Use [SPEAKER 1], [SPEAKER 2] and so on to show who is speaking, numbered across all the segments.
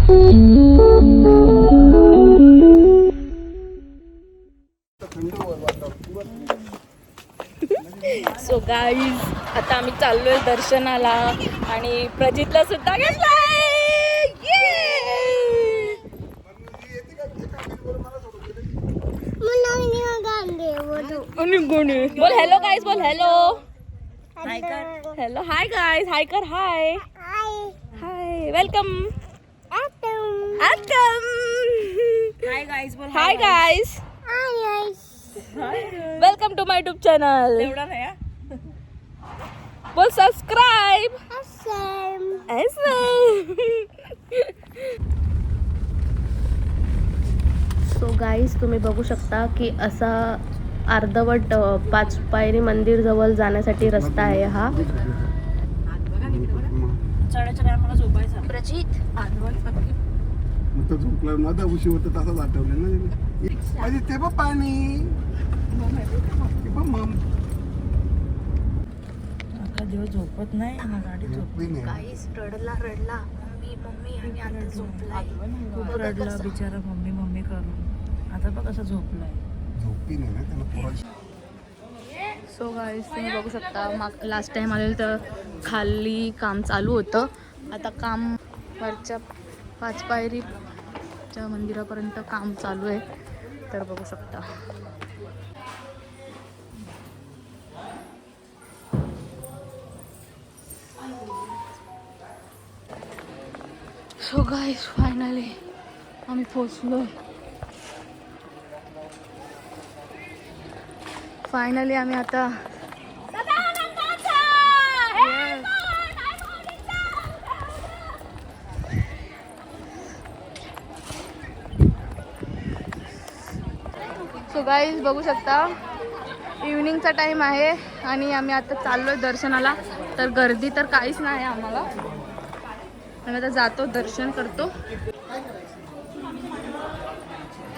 [SPEAKER 1] So guys आता आम्ही चाललोय दर्शनाला आणि प्रजितला सुद्धा घेतलाय. बोल हॅलो गाईज, बोल hello. Hello hi guys, hi कर. Hi hi, welcome.
[SPEAKER 2] Hi guys, बोल
[SPEAKER 1] hi guys, welcome to my YouTube channel.
[SPEAKER 2] एवढा नाही.
[SPEAKER 1] बोल सबस्क्राईब. सो गाईज तुम्ही बघू शकता की असा अर्धवट 5 पायरी मंदिर जवळ जाण्यासाठी रस्ता आहे हा.
[SPEAKER 2] चढायच्या टायमाला झोपायचं.
[SPEAKER 1] प्रजित
[SPEAKER 3] मग तो झोपला ना उशी होतं तसाच आठवलं ना अरे ते बघ पाणी ते बघ मम
[SPEAKER 2] अख्खा दिवस झोपत नाही ना गाडी
[SPEAKER 3] झोपली नाही
[SPEAKER 1] गाईज रडला मम्मी आणि आता झोपलाय.
[SPEAKER 2] खूप रडला बिचारा मम्मी मम्मी करून. आता बघ कसं झोपलाय.
[SPEAKER 3] झोपली नाही ना त्याला पोराची.
[SPEAKER 1] सो गाईज तुम्ही बघू शकता लास्ट टाइम आलेलं तर खाली काम चालू होतं. आता काम वरच्या 5 पायरीच्या मंदिरापर्यंत काम चालू आहे तर बघू शकता. सो गाईज फायनली आम्ही पोचलोय. फायनली आम्ही आता सो गाईज बघू शकता इव्हनिंगचा टाइम आहे आणि आम्ही आता चाललोय दर्शनाला. तर गर्दी तर काहीच नाही आम्हाला. आम्ही आता जातो, दर्शन करतो.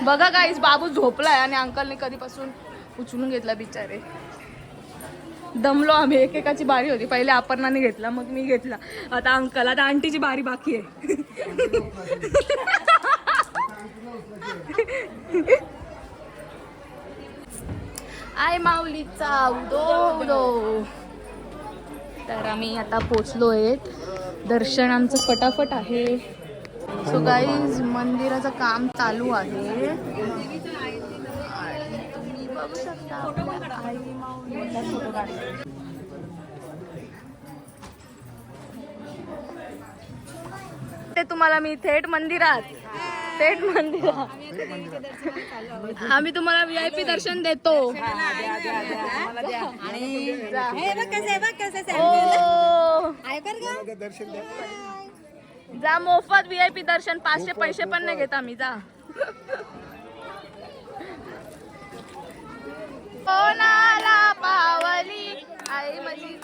[SPEAKER 1] बघा गाईज बाबू झोपलाय आणि अंकलने कधीपासून उचलून घेतला बिचारे. दमलो आम्ही. एकेकाची बारी होती. पहिले अपर्णाने घेतला, मग मी घेतला, आता अंकल, आता आंटीची बारी बाकी आहे. आय माऊलीचा उदो. तर आम्ही आता पोचलोय. दर्शन आमचं फटाफट आहे. सो गाईज मंदिराचं काम चालू आहे. तुम्ही बघू शकता आई माऊलीचा फोटो काढतो. ते तुम्हाला मी थेट मंदिरात आम्ही तुम्हाला VIP दर्शन देतो. जा मोफत VIP दर्शन. 500 पैसे पण नाही घेत आम्ही. जा कोणाला पावली आई माझी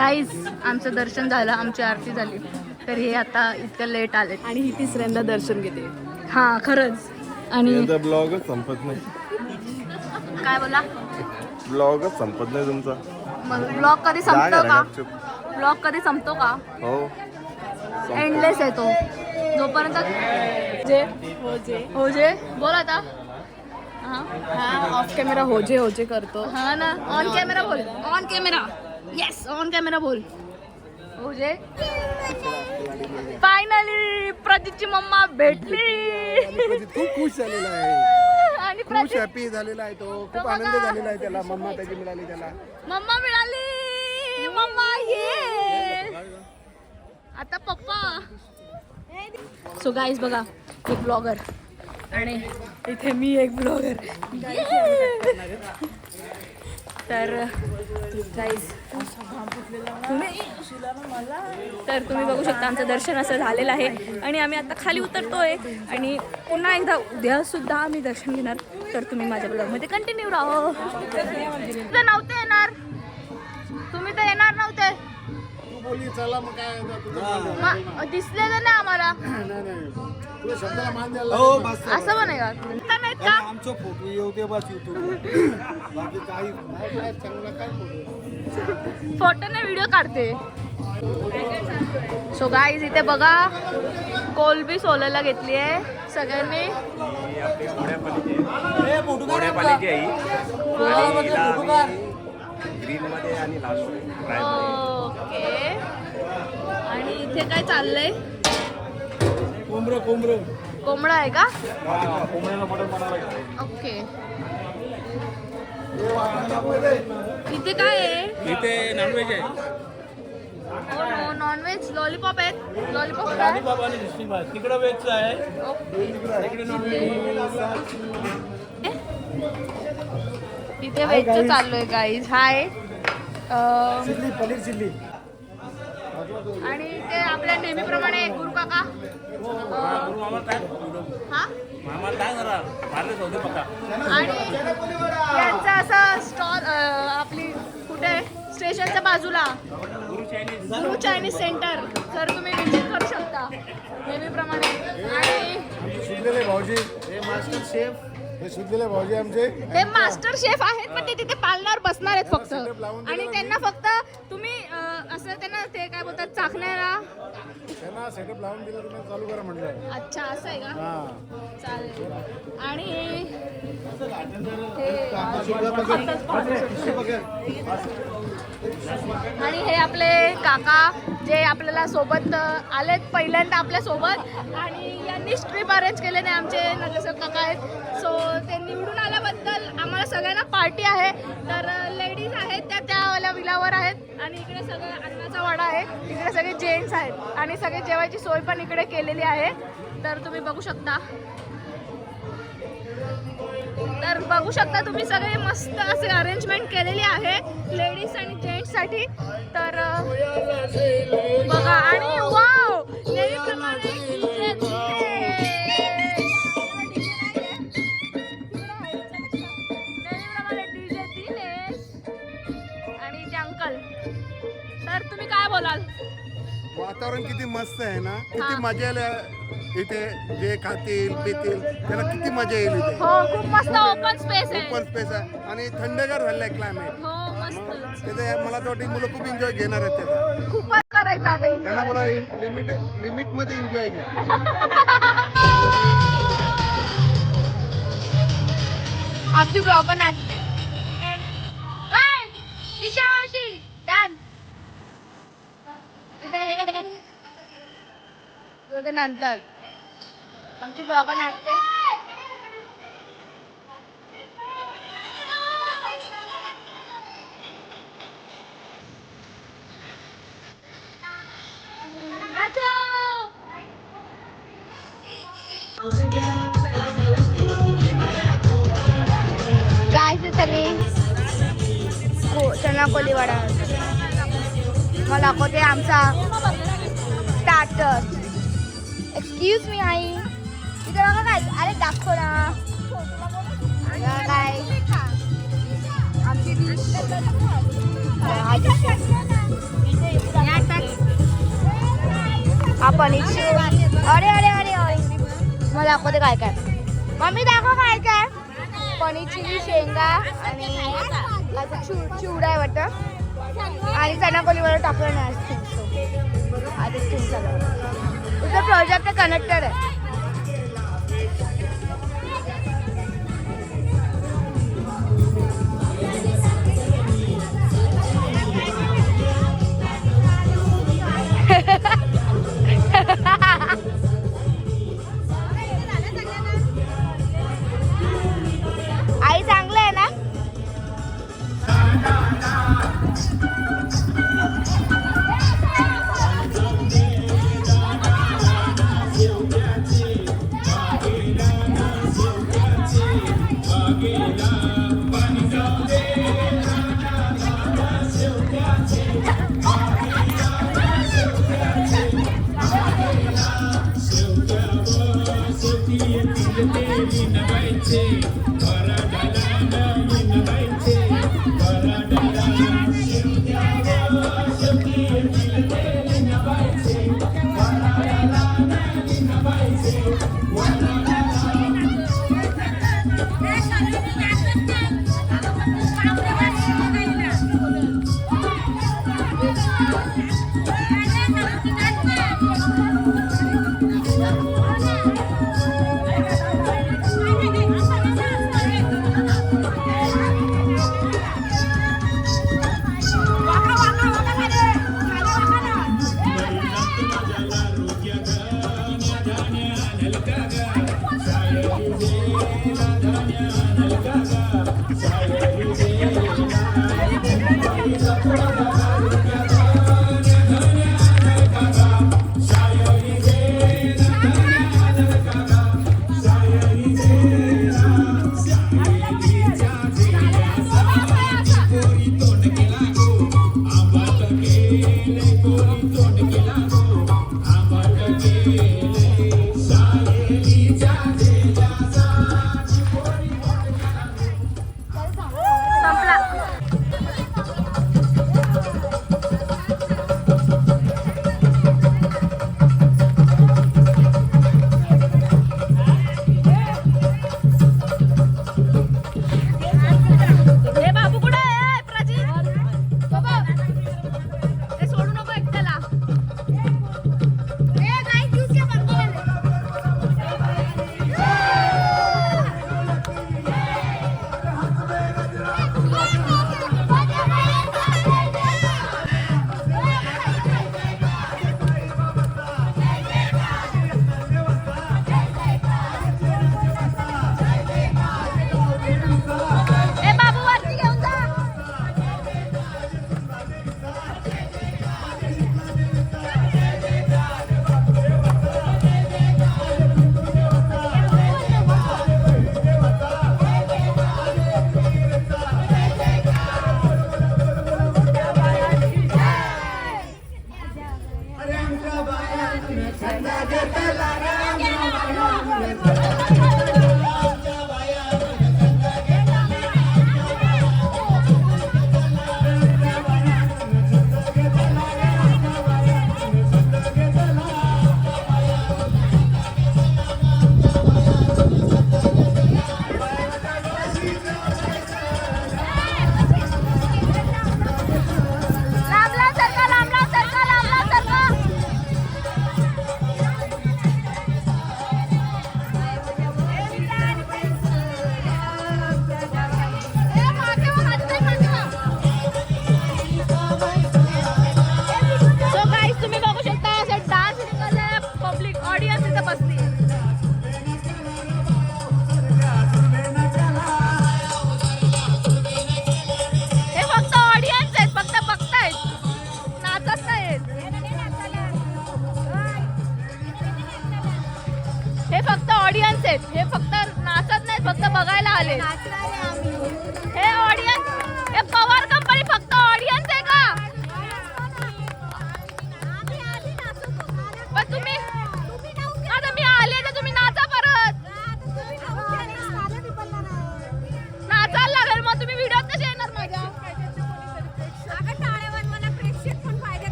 [SPEAKER 1] गाईज आमचं दर्शन झालं, आमची आरती झाली, तर हे आता इतकं लेट आले
[SPEAKER 2] आणि ही तिसऱ्यांदा दर्शन घेते.
[SPEAKER 1] हां खरंच. आणि
[SPEAKER 3] ब्लॉगच संपत नाही,
[SPEAKER 1] काय बोला,
[SPEAKER 3] ब्लॉगच संपत नाही तुमचा.
[SPEAKER 1] मग ब्लॉग कधी संपतो का? ब्लॉग कधी संपतो का?
[SPEAKER 3] हो
[SPEAKER 1] एंडलेस आहे तो, जोपर्यंत जे हो जे बोल आता. हां
[SPEAKER 2] ऑफ कॅमेरा होजे होजे करतो.
[SPEAKER 1] हा ना, ऑन कॅमेरा बोल, on camera, yes on camera बोल. हो जे फायनली प्रदीपची मम्मा भेटली
[SPEAKER 3] खूप खुश झालेला आहे,
[SPEAKER 1] आणि
[SPEAKER 3] खूप हॅपी झालेला आहे तो, खूप आनंद झालेला आहे त्याला. मम्मा त्याची मिळाली त्याला.
[SPEAKER 1] मम्मा मिळाली, मम्मा ये आता पप्पा. सो गाईज बघा, एक ब्लॉगर आणि इथे मी एक ब्लॉगर. तर गाईज तुम्ही बघू शकता आमचं दर्शन असं झालेलं आहे आणि आम्ही आता खाली उतरतोय आणि पुन्हा एकदा उद्या सुद्धा आम्ही दर्शन घेणार. तर तुम्ही माझ्या ब्लॉगमध्ये कंटिन्यू राहा. तर नव्हते येणार तुम्ही, तर येणार नव्हते.
[SPEAKER 3] चला मग काय
[SPEAKER 1] दिसले तर नाही आम्हाला,
[SPEAKER 3] तुला शब्दाला मान द्यायला हो,
[SPEAKER 1] असं म्हणे का? नाहीत का
[SPEAKER 3] आमचा फोटो येऊ दे बस युट्यूब, बाकी काही नाही. चांगला काय
[SPEAKER 1] फोटो नाही व्हिडिओ काढते. सो गाईज इथे बघा कोलबी सोलायला घेतली आहे सगळ्यांनी. ओके, आणि इथे काय चाललंय? कोंबडा आहे का? ओके, इथे काय आहे?
[SPEAKER 4] इथे नॉनव्हेज आहे.
[SPEAKER 1] नॉनव्हेज लॉलीपॉप आहेत. लॉलीपॉप
[SPEAKER 4] लॉलीपॉप आणि मिष्टी भात. तिकडं व्हेजचं आहे, इकडे नॉनव्हेज.
[SPEAKER 1] इथे व्हेजचं चाललोय गाईज. हाय
[SPEAKER 3] पनीर चिल्ली.
[SPEAKER 1] आणि ते आपल्या नेहमीप्रमाणे गुरु काका. हा
[SPEAKER 4] आम्हाला काय जरा मारले होते पक्का.
[SPEAKER 1] आणि यांचा असा स्टॉल आपली कुठे स्टेशनच्या बाजूला गुरु चायनीज सेंटर, तर तुम्ही विजिट करू शकता नेहमीप्रमाणे. आणि
[SPEAKER 3] शिकलेले भाऊजी हे मास्टर शेफ, हे शिकलेले भाऊजी आमचे,
[SPEAKER 1] ते मास्टर शेफ आहेत पण ते तिथे पालनावर बसणार आहेत फक्त. आणि त्यांना फक्त तुम्ही असं त्यांना ते काय बोलतात चाखण्याला
[SPEAKER 3] त्यांना सेटअप लावून दिलं, तुम्ही चालू करा म्हटलं.
[SPEAKER 1] अच्छा असं आहे का?
[SPEAKER 3] हां
[SPEAKER 1] चालेल. आणि आणि हे आपले काका जे आपल्याला सोबत आलेत पहिल्यांदा आपल्या सोबत, आणि यांनीच ट्रिप अरेंज केले नाही, आमचे नगरसेवक काका आहेत. सो ते निवडून आल्याबद्दल आम्हाला सगळ्यांना पार्टी आहे. तर लेडीज आहेत त्या त्यावाल्या विलावर आहेत, आणि इकडे सगळं अन्नाचा वाडा आहे, इकडे सगळे जेंट्स आहेत, आणि सगळे जेवायची सोय पण इकडे केलेली आहे. तर तुम्ही बघू शकता, तुम्ही सगळे मस्त असे अरेंजमेंट केलेली आहे लेडीज आणि जेंट्ससाठी. तर बघा, आणि वाव नेहमीप्रमाणे डीजे दिनेश आणि ते अंकल. तर तुम्ही काय बोलाल?
[SPEAKER 3] वातावरण किती मस्त आहे ना, किती मजा येईल इथे. जे खातील पितील त्याला किती मजा येईल इथे.
[SPEAKER 1] हो, खूप मस्त ओपन स्पेस आहे.
[SPEAKER 3] ओपन स्पेस आहे आणि थंडगार झालेलं आहे क्लायमेट.
[SPEAKER 1] हो मस्त.
[SPEAKER 3] त्याचे मला तर वाटतं मुलं खूप एन्जॉय घेणार आहेत त्याचा.
[SPEAKER 1] खूपच करायचं आता इथे.
[SPEAKER 3] त्यांना मला लिमिट मध्ये एन्जॉय घ्या.
[SPEAKER 1] आमची ब्लॉगर नाचते. नंतर आमची ब्लॉगर नाचते. काय सगळे चना कोलीवाडा मला दाखवते आमचा स्टार्टर. एक्सक्यूज मी आई, इथे बघा काय. अरे दाखव ना काय आमची डिश. हा पनीरची. अरे अरे अरे अरे मला दाखवते काय काय. मम्मी दाखव काय काय. पनीर चिली, शेंगा आणि चिवडा आहे वाटतं आणि चना कोलीवर टाकलं नाही आधीच स्टीम झालं. तुझं प्रोजेक्ट कनेक्टेड आहे. आई चांगलं आहे ना.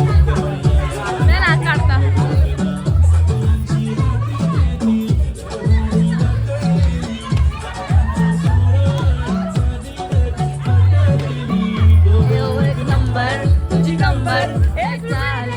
[SPEAKER 1] नाही ना काढता एक नंबर तुझी नंबर एक चाल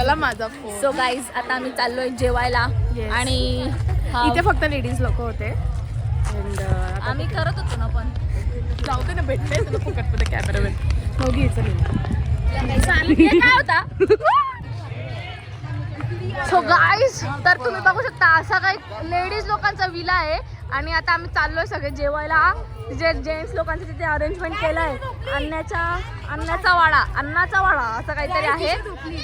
[SPEAKER 1] झाला माझा फोन.
[SPEAKER 5] सो गाईज आता आम्ही चाललोय जेवायला.
[SPEAKER 1] Yes.
[SPEAKER 5] आणि
[SPEAKER 1] इथे फक्त लेडीज लोक होते. And,
[SPEAKER 5] आम्ही करत होतो ना पण
[SPEAKER 1] जाऊ दे ना, भेटले तुला फुकटमध्ये कॅमेरामॅन. मग घ्यायचं
[SPEAKER 5] काय होता.
[SPEAKER 1] सो गाईज, तर तुम्ही बघू शकता असा काही लेडीज लोकांचा विला आहे. आणि आता आम्ही चाललोय सगळे जेवायला. जे जेंट्स लोकांचं तिथे अरेंजमेंट केलं आहे अन्नाचा वाडा असं काहीतरी आहे.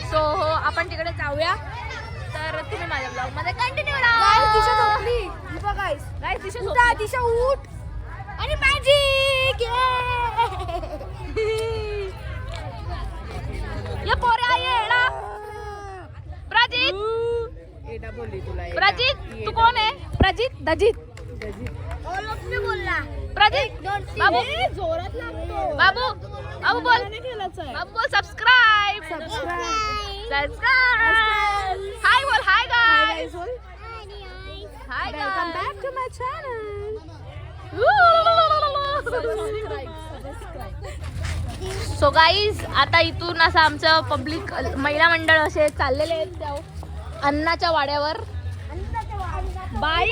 [SPEAKER 1] सो हो, आपण तिकडे जाऊया. तर तुम्ही माझ्या ब्लॉग मध्ये कंटिन्यू
[SPEAKER 5] दिशा उठ आणि मॅजिक
[SPEAKER 1] ये पोरे आहे येडा. प्रजित तू कोण आहे? प्रजित दजित प्रजित बाबू
[SPEAKER 5] जोरात लागतो.
[SPEAKER 1] बाबू बोल सबस्क्राईब. हाय बोल. Hi guys. Hi welcome back to my channel. So guys, आता इथून असं आमचं पब्लिक महिला मंडळ असे चाललेले आहेत त्या अन्नाच्या वाड्यावर. बाई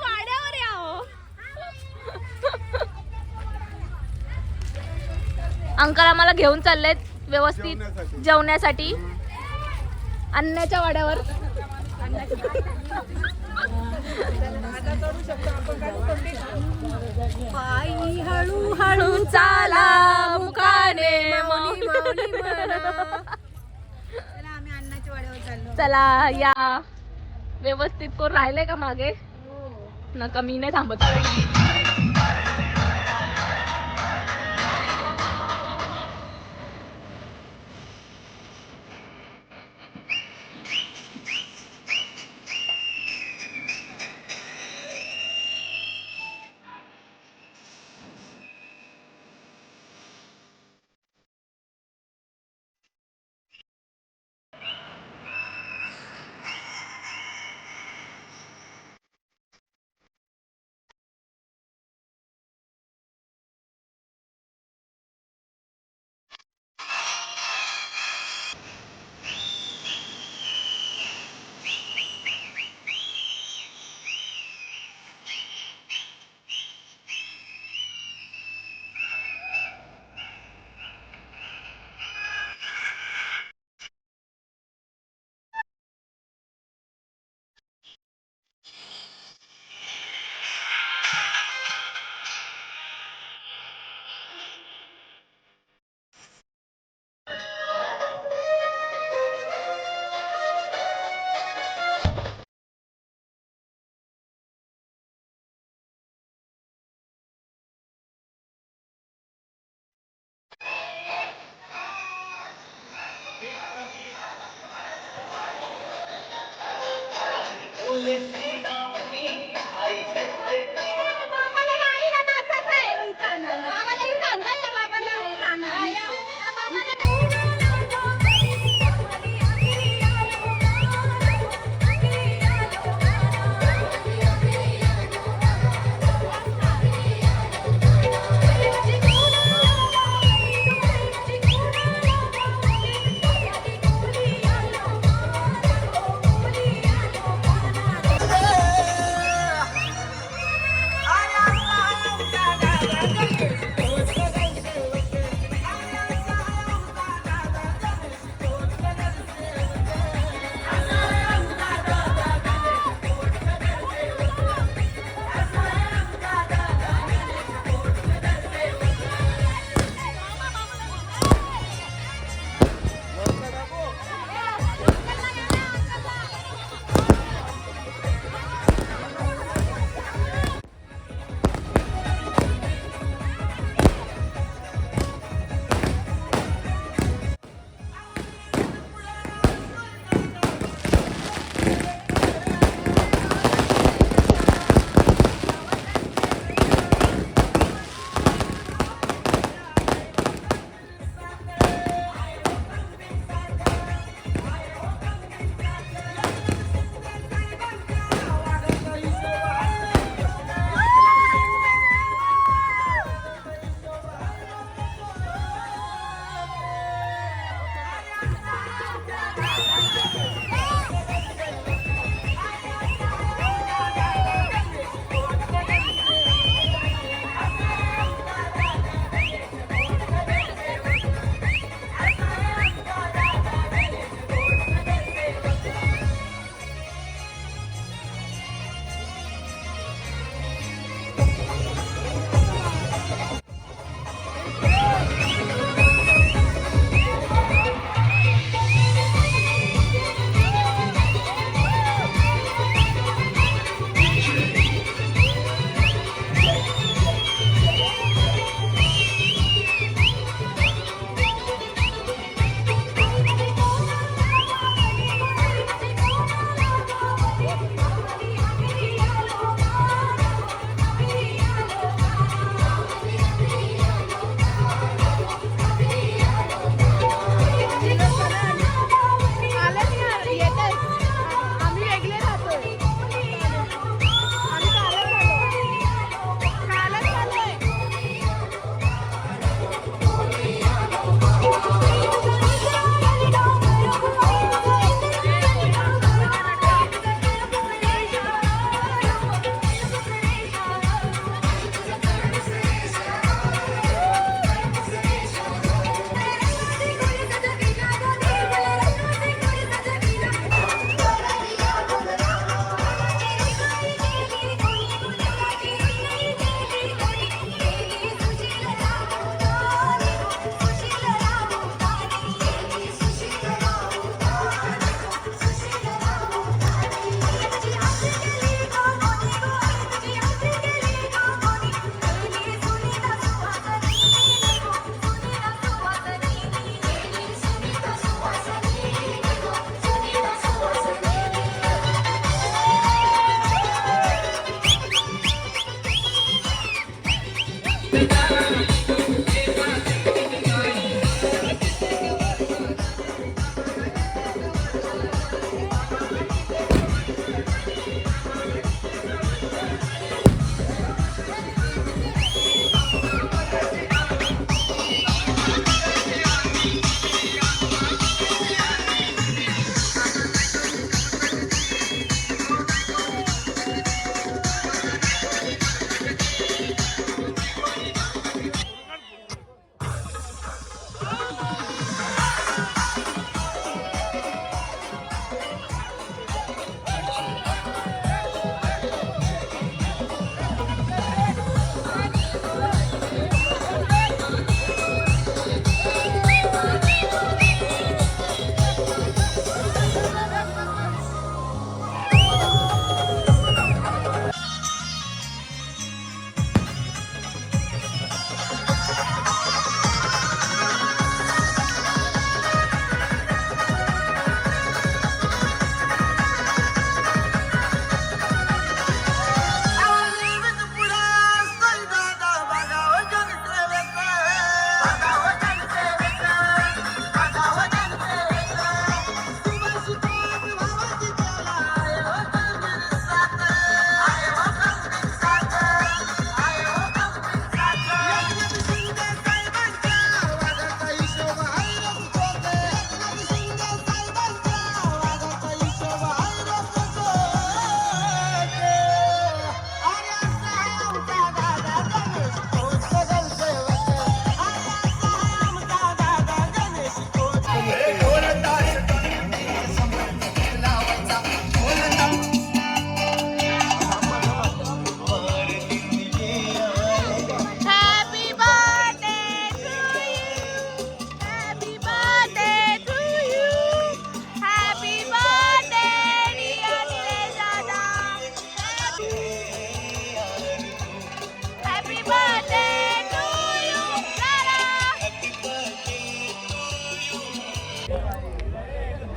[SPEAKER 1] वाड्यावर या. अंकल आम्हाला घेऊन चाललेत व्यवस्थित जेवण्यासाठी अन्नाच्या वाड्यावर.
[SPEAKER 5] पायी हळू चाला मुखाने मौनी
[SPEAKER 1] चला या. व्यवस्थित कोण राहिले का मागे? नका, मी नाही थांबत.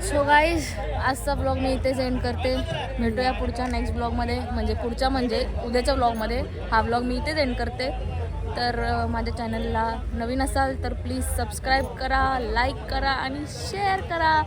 [SPEAKER 1] सो गाईज आजचा ब्लॉग मी इथेच एंड करते. भेटूया पुढच्या नेक्स्ट ब्लॉगमध्ये, म्हणजे उद्याच्या ब्लॉगमध्ये. हा ब्लॉग मी इथेच एंड करते. तर माझ्या चॅनलला नवीन असाल तर प्लीज सबस्क्राईब करा, लाईक करा आणि शेअर करा.